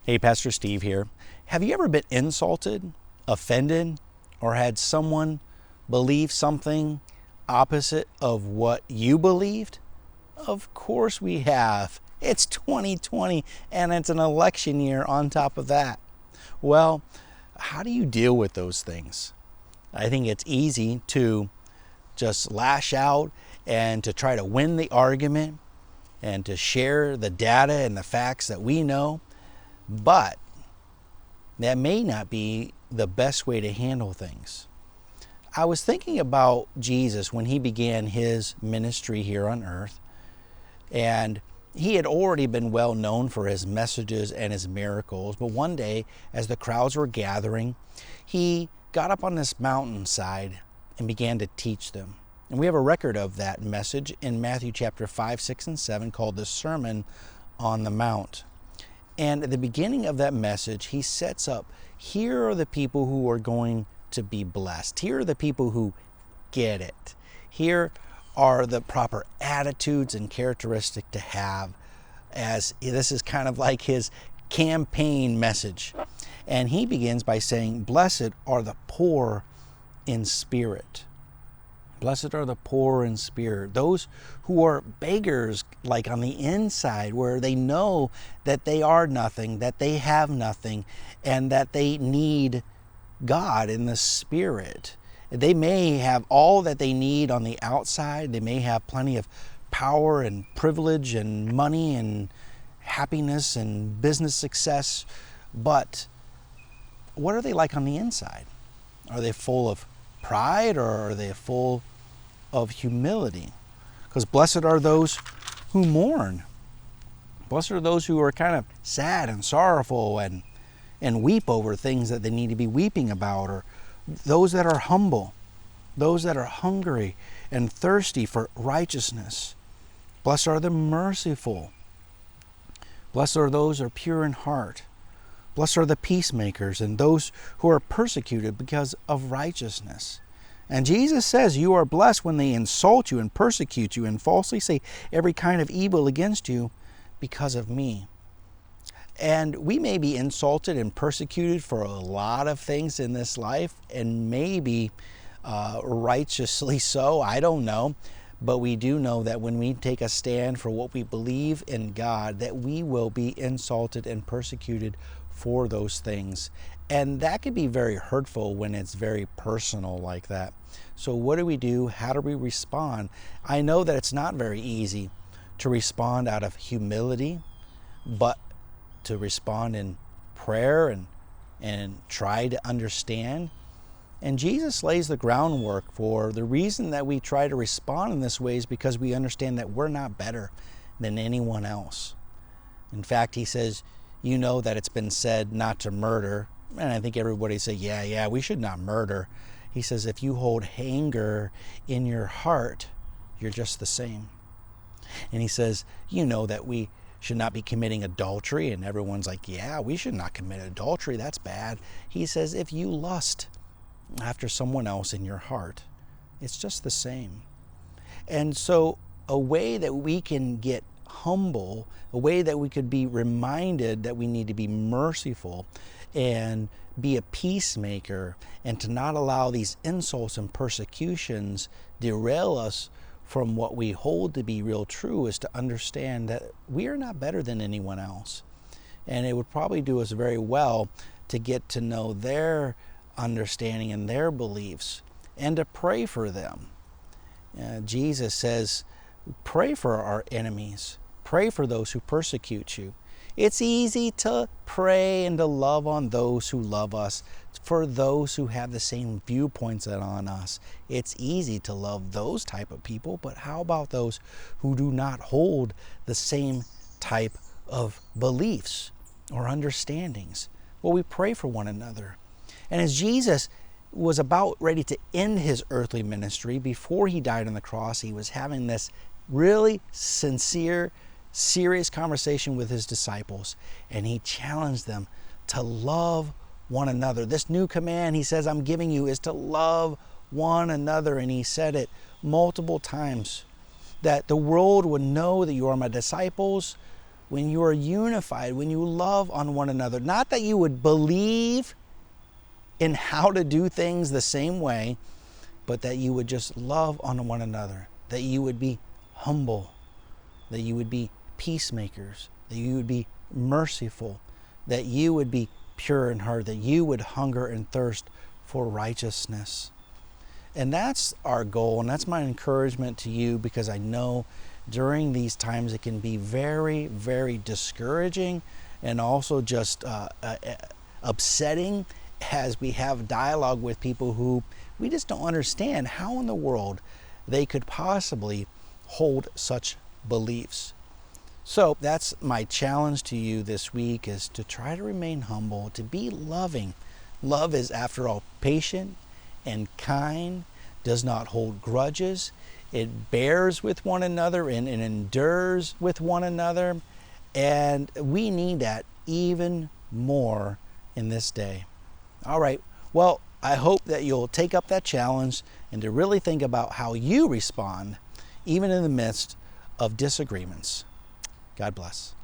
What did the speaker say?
Hey, Pastor Steve here. Have you ever been insulted, offended, or had someone believe something opposite of what you believed? Of course we have. It's 2020 and it's an election year on top of that. Well, how do you deal with those things? I think it's easy to just lash out and to try to win the argument and to share the data and the facts that we know. But that may not be the best way to handle things. I was thinking about Jesus when he began his ministry here on earth, and he had already been well known for his messages and his miracles. But one day, as the crowds were gathering, he got up on this mountainside and began to teach them. And we have a record of that message in Matthew chapter 5, 6, and 7 called the Sermon on the Mount. And at the beginning of that message, he sets up, here are the people who are going to be blessed. Here are the people who get it. Here are the proper attitudes and characteristics to have, as this is kind of like his campaign message. And he begins by saying, blessed are the poor in spirit. Blessed are the poor in spirit, those who are beggars, like on the inside, where they know that they are nothing, that they have nothing, and that they need God in the spirit. They may have all that they need on the outside. They may have plenty of power and privilege and money and happiness and business success, but what are they like on the inside? Are they full of pride, or are they full of humility? Because blessed are those who mourn. Blessed are those who are kind of sad and sorrowful and weep over things that they need to be weeping about, or those that are humble, those that are hungry and thirsty for righteousness. Blessed are the merciful. Blessed are those who are pure in heart. Blessed are the peacemakers and those who are persecuted because of righteousness. And Jesus says you are blessed when they insult you and persecute you and falsely say every kind of evil against you because of me. And we may be insulted and persecuted for a lot of things in this life, and maybe righteously so, I don't know. But we do know that when we take a stand for what we believe in God, that we will be insulted and persecuted for those things. And that can be very hurtful when it's very personal like that. So what do we do? How do we respond? I know that it's not very easy to respond out of humility, but to respond in prayer and try to understand. And Jesus lays the groundwork for the reason that we try to respond in this way is because we understand that we're not better than anyone else. In fact, he says, you know that it's been said not to murder. And I think everybody say, yeah, we should not murder. He says, if you hold anger in your heart, you're just the same. And he says, you know that we should not be committing adultery. And everyone's like, yeah, we should not commit adultery. That's bad. He says, if you lust after someone else in your heart, it's just the same. And so a way that we can get humble, a way that we could be reminded that we need to be merciful and be a peacemaker and to not allow these insults and persecutions derail us from what we hold to be real true is to understand that we are not better than anyone else. And it would probably do us very well to get to know their understanding and their beliefs and to pray for them. Jesus says, pray for our enemies. Pray for those who persecute you. It's easy to pray and to love on those who love us, for those who have the same viewpoints on us. It's easy to love those type of people, but how about those who do not hold the same type of beliefs or understandings? Well, we pray for one another. And as Jesus was about ready to end his earthly ministry, before he died on the cross, he was having this really sincere, serious conversation with his disciples, and he challenged them to love one another. This new command he says I'm giving you is to love one another, and he said it multiple times, that the world would know that you are my disciples when you are unified, when you love on one another. Not that you would believe in how to do things the same way, but that you would just love on one another, that you would be humble, that you would be peacemakers, that you would be merciful, that you would be pure in heart, that you would hunger and thirst for righteousness. And that's our goal, and that's my encouragement to you, because I know during these times it can be very, very discouraging and also just upsetting as we have dialogue with people who we just don't understand how in the world they could possibly hold such beliefs. So that's my challenge to you this week, is to try to remain humble, to be loving. Love is, after all, patient and kind, does not hold grudges. It bears with one another and endures with one another. And we need that even more in this day. All right. Well, I hope that you'll take up that challenge and to really think about how you respond, even in the midst of disagreements. God bless.